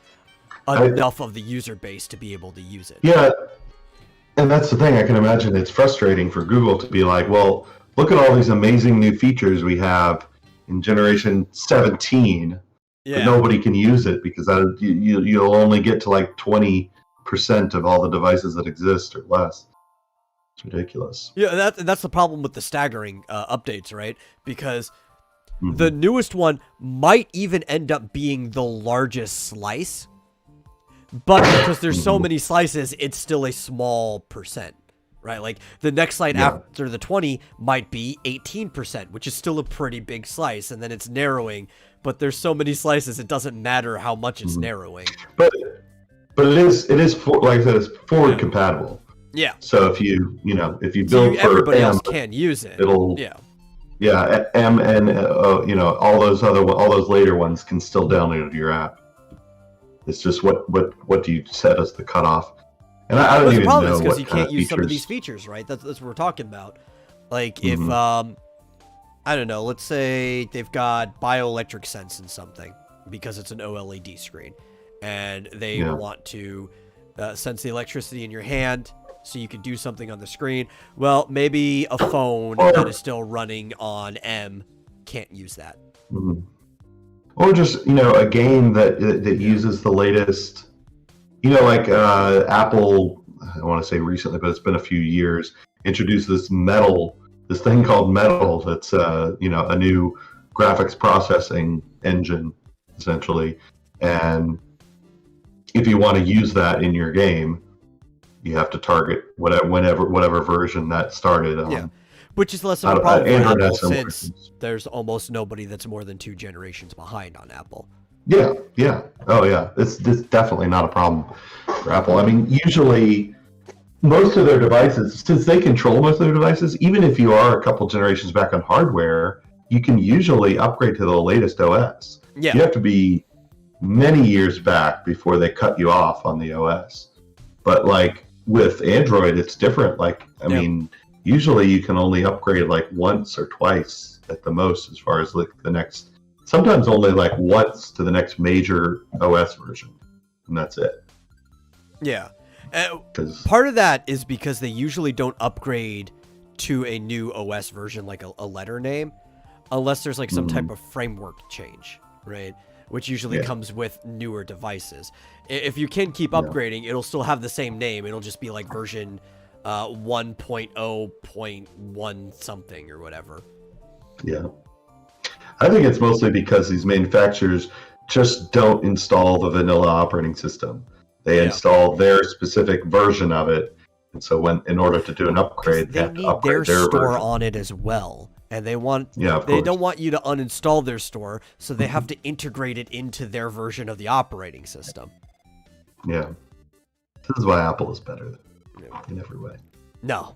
enough of the user base to be able to use it. Yeah. And that's the thing. I can imagine it's frustrating for Google to be like, well, look at all these amazing new features we have in generation 17. Yeah. But nobody can use it because you'll only get to like 20% of all the devices that exist or less. It's ridiculous. Yeah, that's the problem with the staggering updates, right? Because the newest one might even end up being the largest slice, but because there's so many slices, it's still a small percent, right? Like the next slide after the 20 might be 18%, which is still a pretty big slice, and then it's narrowing. But there's so many slices, it doesn't matter how much it's narrowing. But it is like I said, it's forward compatible. Yeah. So if you build for everybody M, else can use it. It'll M and all those later ones can still download your app. It's just what do you set as the cutoff? And I don't even know what the problem is because you can't use features. some of these features, right? That's what we're talking about. Like if I don't know, let's say they've got bioelectric sense in something because it's an OLED screen, and they want to sense the electricity in your hand so you can do something on the screen. Well, maybe a phone that is still running on M can't use that. Or just a game that uses the latest, like Apple. I want to say recently, but it's been a few years. Introduced this thing called Metal. That's a new graphics processing engine essentially, and if you want to use that in your game, you have to target whatever version that started on. Which is less of a problem for Apple since there's almost nobody that's more than 2 generations behind on Apple. Yeah. Oh yeah, it's definitely not a problem for Apple. I mean, usually most of their devices, since they control most of their devices, even if you are a couple generations back on hardware, you can usually upgrade to the latest OS. Yeah. You have to be many years back before they cut you off on the OS. But like with Android, it's different. Like, I mean, usually you can only upgrade like once or twice at the most as far as like the next, sometimes only like once to the next major OS version. And that's it. Yeah. Part of that is because they usually don't upgrade to a new OS version like a letter name unless there's like some type of framework change, right? Which usually comes with newer devices. If you can keep upgrading, it'll still have the same name. It'll just be like version 1.0.1 something or whatever. Yeah. I think it's mostly because these manufacturers just don't install the vanilla operating system. They install their specific version of it. And so in order to do an upgrade, they have to upgrade their store version on it as well. And they don't want you to uninstall their store, so they have to integrate it into their version of the operating system. Yeah. This is why Apple is better in every way. No.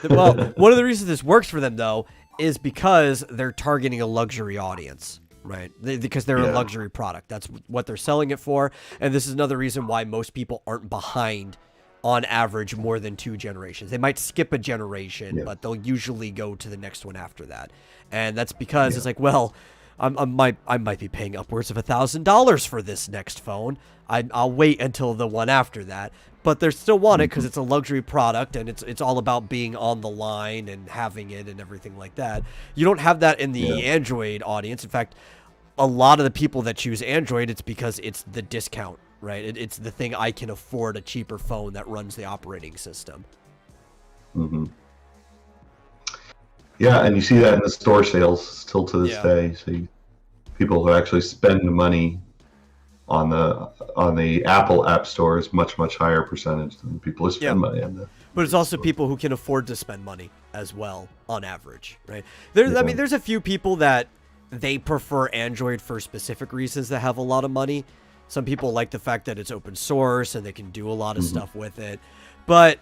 Well, one of the reasons this works for them, though, is because they're targeting a luxury audience, right? Because they're a luxury product. That's what they're selling it for. And this is another reason why most people aren't behind on average more than 2 generations. They might skip a generation, but they'll usually go to the next one after that. And that's because it's like, well, I might be paying upwards of $1,000 for this next phone. I'll wait until the one after that. But they still want it because it's a luxury product and it's all about being on the line and having it and everything like that. You don't have that in the Android audience. In fact, a lot of the people that choose Android, it's because it's the discount, right? It's the thing I can afford a cheaper phone that runs the operating system. Yeah, and you see that in the store sales still to this day. So people who actually spend money on the Apple App Store is much higher percentage than people who spend money on the. But it's also people who can afford to spend money as well, on average, right? I mean, there's a few people that they prefer Android for specific reasons that have a lot of money. Some people like the fact that it's open source and they can do a lot of stuff with it. But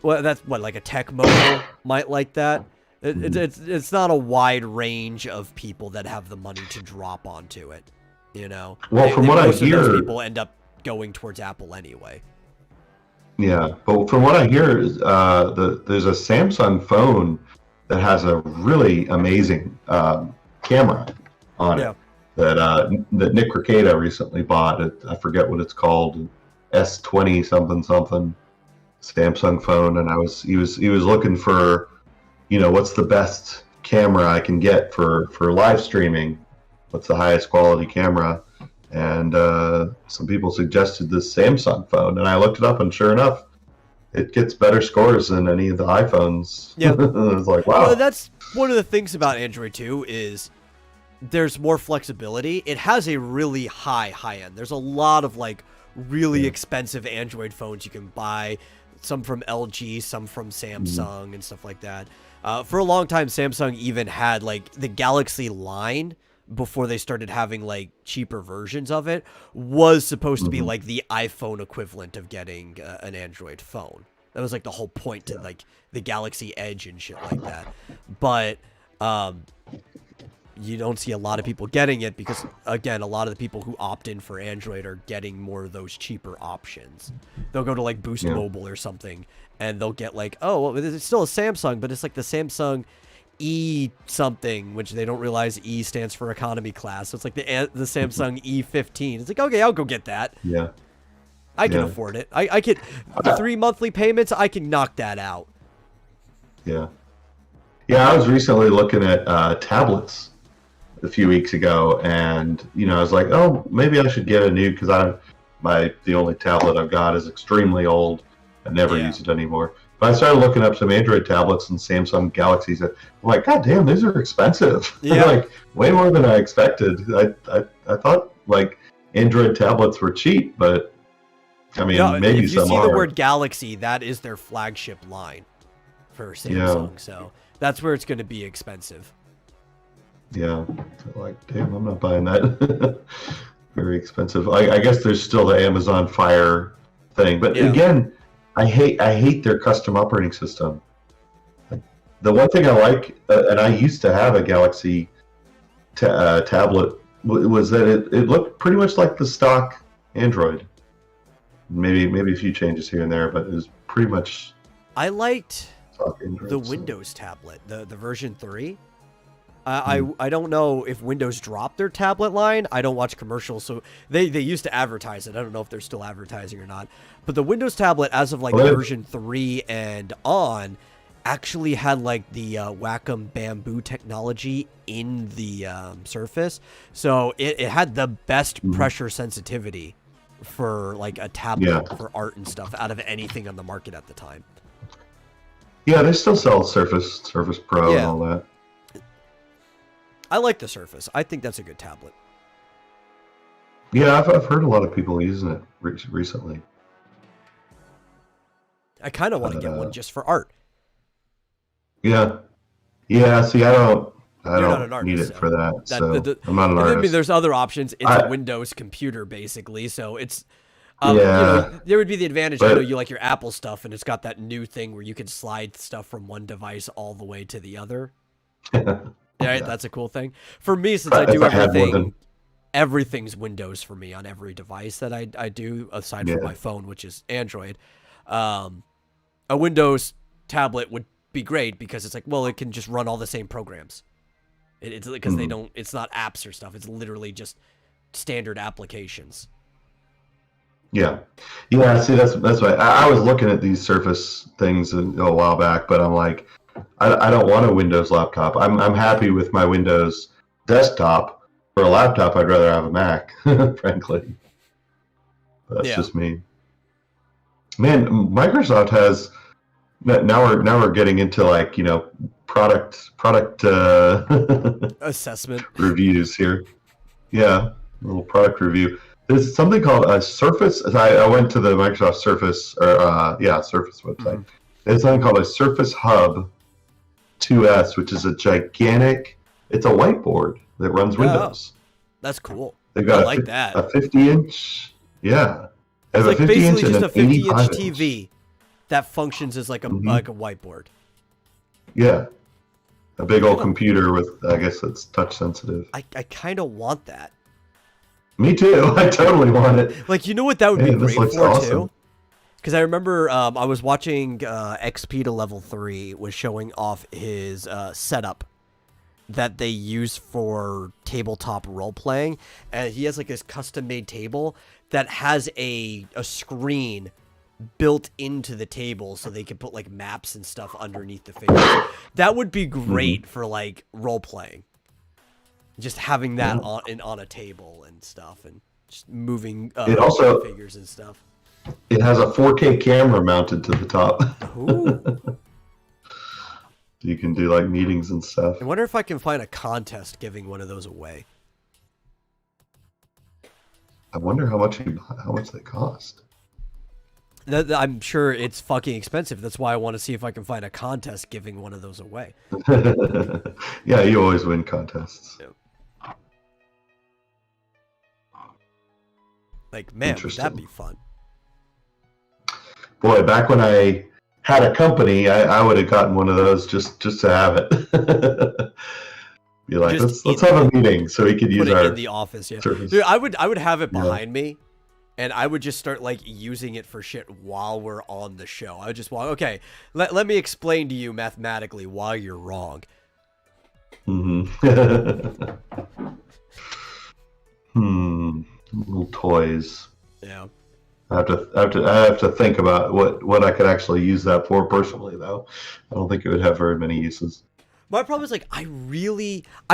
that's like a tech mogul might like that. It's not a wide range of people that have the money to drop onto it, you know? Well, from what I hear, most people end up going towards Apple anyway. Yeah, but from what I hear, there's a Samsung phone that has a really amazing camera on it that Nick Rekieta recently bought. I forget what it's called, S20 something Samsung phone, and he was looking for, what's the best camera I can get for live streaming, what's the highest quality camera. And some people suggested this Samsung phone, and I looked it up, and sure enough, it gets better scores than any of the iPhones. Yeah, it was like, wow. Well, that's one of the things about Android 2 is there's more flexibility. It has a really high end. There's a lot of like really expensive Android phones you can buy, some from LG, some from Samsung, and stuff like that. For a long time, Samsung even had like the Galaxy line, before they started having like cheaper versions of it, was supposed to be like the iPhone equivalent of getting an Android phone. That was like the whole point to like the Galaxy Edge and shit like that. But you don't see a lot of people getting it because, again, a lot of the people who opt in for Android are getting more of those cheaper options. They'll go to like Boost Mobile or something, and they'll get like, oh, well, it's still a Samsung, but it's like the Samsung E something, which they don't realize E stands for economy class. So it's like the Samsung E15. It's like, okay, I'll go get that. Yeah. I can afford it. I can, the 3 monthly payments, I can knock that out. Yeah. Yeah, I was recently looking at tablets a few weeks ago, and I was like, oh, maybe I should get a new, because the only tablet I've got is extremely old. I never use it anymore. But I started looking up some Android tablets and Samsung Galaxies. I'm like, God damn, these are expensive. Yeah. Like way more than I expected. I thought like Android tablets were cheap, but I mean, maybe some are. If you see the word Galaxy, that is their flagship line for Samsung. So that's where it's going to be expensive. Yeah, like damn, I'm not buying that. Very expensive. I guess there's still the Amazon Fire thing, but again, I hate their custom operating system. The one thing I like, and I used to have a Galaxy tablet, was that it looked pretty much like the stock Android. Maybe a few changes here and there, but it was pretty much. I liked the Windows tablet, the version 3. I don't know if Windows dropped their tablet line. I don't watch commercials, so they used to advertise it. I don't know if they're still advertising or not. But the Windows tablet, as of like version 3 and on, actually had like the Wacom bamboo technology in the Surface. So it had the best pressure sensitivity for like a tablet for art and stuff out of anything on the market at the time. Yeah, they still sell Surface Pro and all that. I like the Surface. I think that's a good tablet. Yeah, I've heard a lot of people using it recently. I kind of want to get one just for art. Yeah. See, I don't need it for that. So I'm not an artist. I mean, there's other options. It's a Windows computer, basically. So it's, there would be the advantage. I know you like your Apple stuff, and it's got that new thing where you can slide stuff from one device all the way to the other. That's a cool thing. For me, since I do everything, everything's Windows for me on every device that I do, aside from my phone, which is Android. A Windows tablet would be great because it's like, well, it can just run all the same programs. It's because it's not apps or stuff. It's literally just standard applications. Yeah. See, that's why I was looking at these Surface things a while back, but I'm like, I don't want a Windows laptop. I'm happy with my Windows desktop. For a laptop, I'd rather have a Mac, frankly. That's just me. Man, Microsoft has now we're getting into like product assessment reviews here. Yeah, a little product review. There's something called a Surface. I went to the Microsoft Surface, Surface website. Mm-hmm. There's something called a Surface Hub 2S, which is a gigantic. It's a whiteboard that runs Windows. That's cool. They've got like that. A 50-inch. Yeah. It's like basically just a 50-inch TV TV that functions as like a whiteboard. Yeah. A big old computer with, I guess it's touch sensitive. I kind of want that. Me too. I totally want it. Like, you know what that would be great for awesome. too? Because I remember I was watching XP to Level 3 was showing off his setup that they use for tabletop role-playing. And he has like this custom-made table that has a screen built into the table so they can put like maps and stuff underneath the figures. That would be great for like role-playing. Just having that on a table and stuff and just moving figures and stuff. It has a 4K camera mounted to the top. Ooh. You can do like meetings and stuff. I wonder if I can find a contest giving one of those away. I wonder how much they cost. I'm sure it's fucking expensive. That's why I want to see if I can find a contest giving one of those away. Yeah, you always win contests. Yeah. Like, man, would that be fun? Boy, back when I had a company, I would have gotten one of those just to have it. Be like, let's have a meeting so we could use our in the office. Yeah, dude, I would have it behind me, and I would just start like using it for shit while we're on the show. I would just walk. Okay, let me explain to you mathematically why you're wrong. Little toys. Yeah. I have to think about what I could actually use that for personally, though. I don't think it would have very many uses. My problem is like I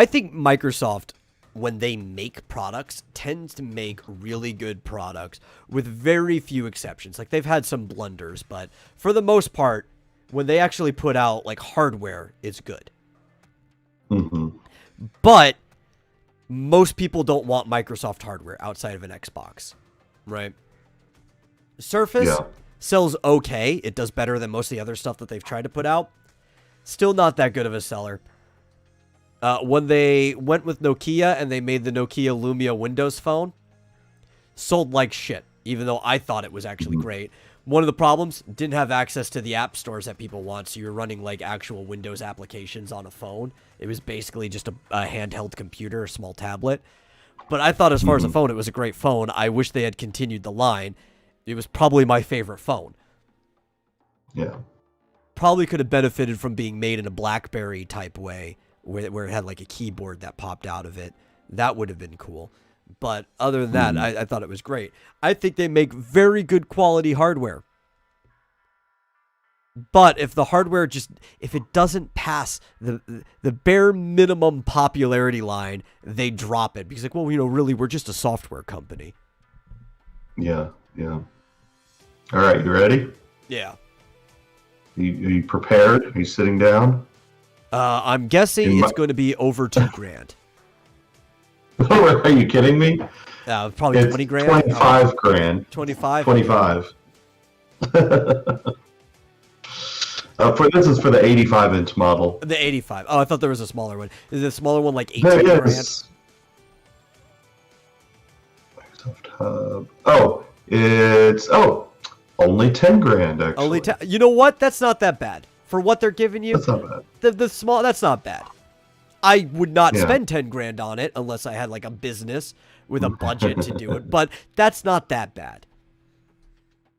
think Microsoft, when they make products, tends to make really good products with very few exceptions. Like they've had some blunders, but for the most part, when they actually put out like hardware, it's good. But most people don't want Microsoft hardware outside of an Xbox, right? Surface sells okay. It does better than most of the other stuff that they've tried to put out. Still not that good of a seller. When they went with Nokia and they made the Nokia Lumia Windows Phone, sold like shit, even though I thought it was actually great. One of the problems, didn't have access to the app stores that people want, so you're running like actual Windows applications on a phone. It was basically just a handheld computer, a small tablet. But I thought as far as a phone, it was a great phone. I wish they had continued the line. It was probably my favorite phone. Yeah. Probably could have benefited from being made in a BlackBerry type way, where it had like a keyboard that popped out of it. That would have been cool. But other than that, I thought it was great. I think they make very good quality hardware. But if the hardware if it doesn't pass the bare minimum popularity line, they drop it. Because like, well, really, we're just a software company. Yeah. All right, you ready? Yeah. Are you prepared? Are you sitting down? I'm guessing it's going to be over $2,000. Are you kidding me? Probably it's 20 grand. 25 grand. 25. 25. This is for the 85-inch model. The 85. Oh, I thought there was a smaller one. Is the smaller one like 18 grand? Microsoft Hub. Oh, it's only 10 grand actually. Only 10. You know what? That's not that bad for what they're giving you. That's not bad. The small. That's not bad. I would not spend 10 grand on it unless I had like a business with a budget to do it. But that's not that bad.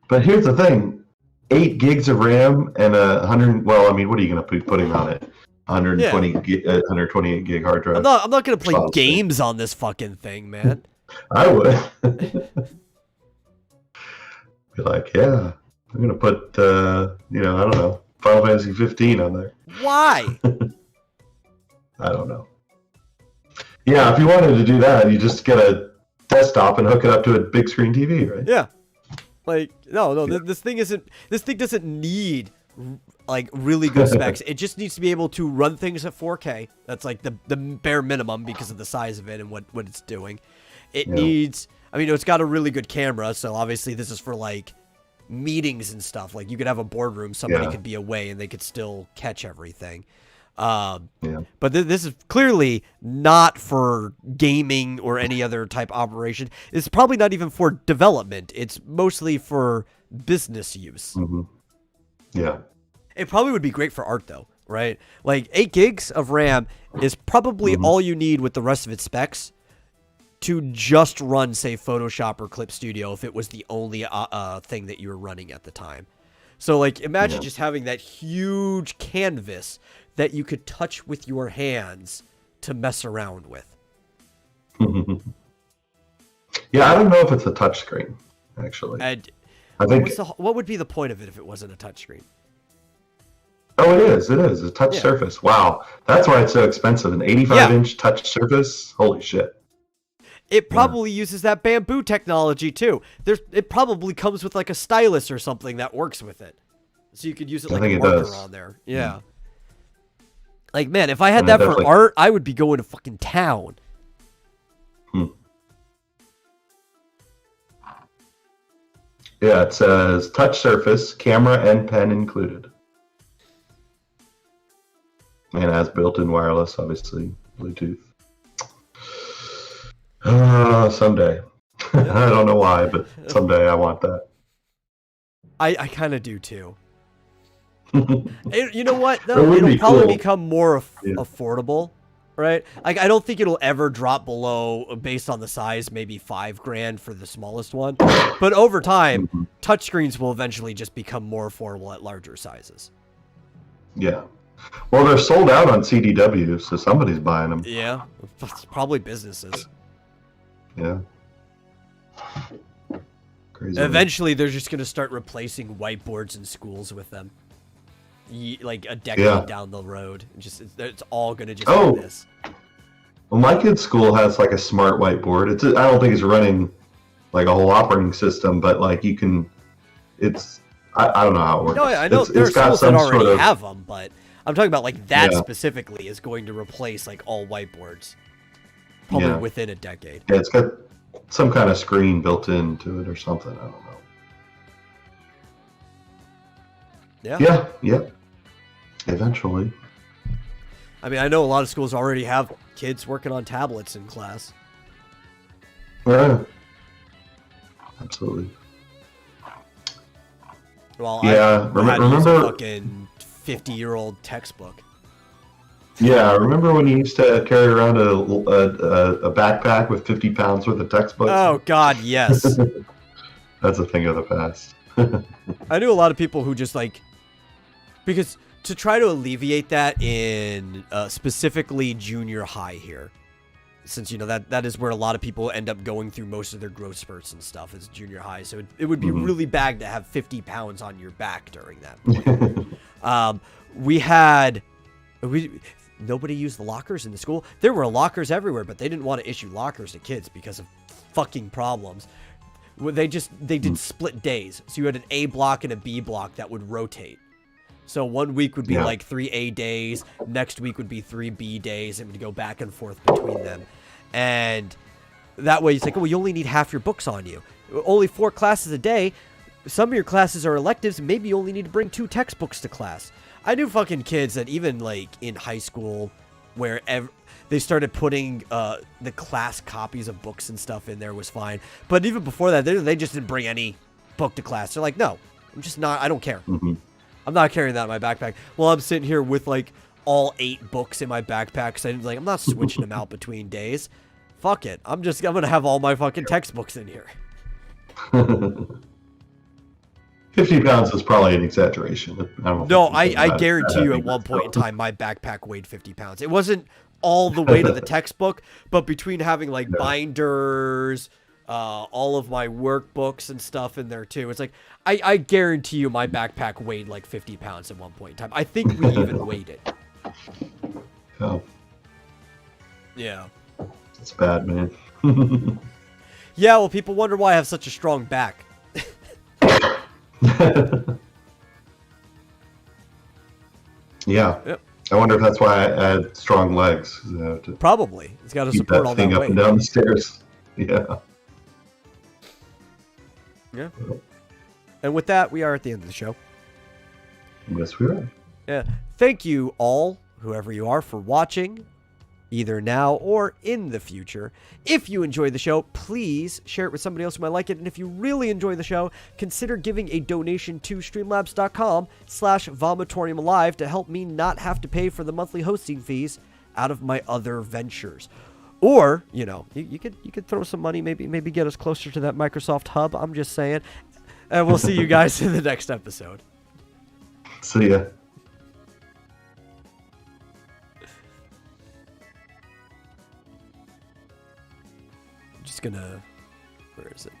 But here's the thing: 8 gigs of RAM and 100. Well, I mean, what are you going to be putting on it? 128 gig hard drive. I'm not going to play games on this fucking thing, man. I would. Be like, yeah, I'm going to put, I don't know, Final Fantasy 15 on there. Why? I don't know. Yeah, if you wanted to do that, you just get a desktop and hook it up to a big screen TV, right? Yeah. Like, no, this thing doesn't need like really good specs. It just needs to be able to run things at 4K. That's like the bare minimum because of the size of it and what it's doing. It needs I mean, it's got a really good camera, so obviously this is for like meetings and stuff. Like you could have a boardroom, somebody could be away and they could still catch everything. But this is clearly not for gaming or any other type operation. It's probably not even for development. It's mostly for business use. Yeah. It probably would be great for art though, right? Like 8 gigs of RAM is probably all you need with the rest of its specs to just run, say, Photoshop or Clip Studio if it was the only thing that you were running at the time. So, like, imagine just having that huge canvas that you could touch with your hands to mess around with. Yeah, I don't know if it's a touchscreen, actually. And I think what would be the point of it if it wasn't a touchscreen? Oh, it is. It is a touch surface. Wow, that's why it's so expensive. An 85-inch touch surface. Holy shit! It probably uses that bamboo technology too. It probably comes with like a stylus or something that works with it, so you could use it like a marker on there. Yeah. Like, man, if I had that for art, I would be going to fucking town. Yeah, it says touch surface, camera and pen included. And has built-in wireless, obviously, Bluetooth. Someday. I don't know why, but someday I want that. I kind of do too. You know what? Though? It'll probably become more affordable, right? Like, I don't think it'll ever drop below, based on the size, maybe $5,000 for the smallest one. But over time, touchscreens will eventually just become more affordable at larger sizes. Yeah. Well, they're sold out on CDW, so somebody's buying them. Yeah, it's probably businesses. Yeah. Crazy. Eventually, they're just going to start replacing whiteboards in schools with them. Like a decade down the road. It's all going to just be this. Well, my kid's school has like a smart whiteboard. I don't think it's running like a whole operating system, but like you can, I don't know how it works. No, I know there are schools that already have them, but I'm talking about like that specifically is going to replace like all whiteboards. Probably within a decade. Yeah, it's got some kind of screen built into it or something. I don't know. Yeah. Eventually. I mean, I know a lot of schools already have kids working on tablets in class. Yeah. Absolutely. Well, yeah, remember a fucking 50-year-old textbook. Yeah, remember when you used to carry around a backpack with 50 pounds worth of textbooks? Oh, God, yes. That's a thing of the past. I knew a lot of people who just like, because to try to alleviate that in specifically junior high here, since, you know, that is where a lot of people end up going through most of their growth spurts and stuff is junior high. So it would be really bad to have 50 pounds on your back during that. Nobody used the lockers in the school. There were lockers everywhere, but they didn't want to issue lockers to kids because of fucking problems. They did split days. So you had an A block and a B block that would rotate. So one week would be like 3 A days. Next week would be 3 B days. It would go back and forth between them. And that way it's like, oh, well, you only need half your books on you. Only 4 classes a day. Some of your classes are electives. Maybe you only need to bring 2 textbooks to class. I knew fucking kids that even like in high school where they started putting the class copies of books and stuff in there was fine. But even before that, they just didn't bring any book to class. They're like, no, I'm just not, I don't care. I'm not carrying that in my backpack. Well, I'm sitting here with like all 8 books in my backpack. So I'm not switching them out between days. Fuck it. I'm going to have all my fucking textbooks in here. 50 pounds is probably an exaggeration. I guarantee you at one point in time, my backpack weighed 50 pounds. It wasn't all the weight of the textbook, but between having like binders, all of my workbooks and stuff in there too, it's like, I guarantee you my backpack weighed like 50 pounds at one point in time. I think we even weighed it. Oh. Yeah. It's bad, man. Yeah, well, people wonder why I have such a strong back. Yeah. Yep. I wonder if that's why I had strong legs. Probably. It's got to support all that thing up weight. and down the stairs. Yeah. Yeah. And with that, we are at the end of the show. Yes, we are. Yeah. Thank you all, whoever you are, for watching, either now or in the future. If you enjoy the show, please share it with somebody else who might like it. And if you really enjoy the show, consider giving a donation to streamlabs.com/Vomitorium Live to help me not have to pay for the monthly hosting fees out of my other ventures. Or, you know, you could throw some money, maybe get us closer to that Microsoft hub. I'm just saying. And we'll see you guys in the next episode. See ya. Just gonna, where is it?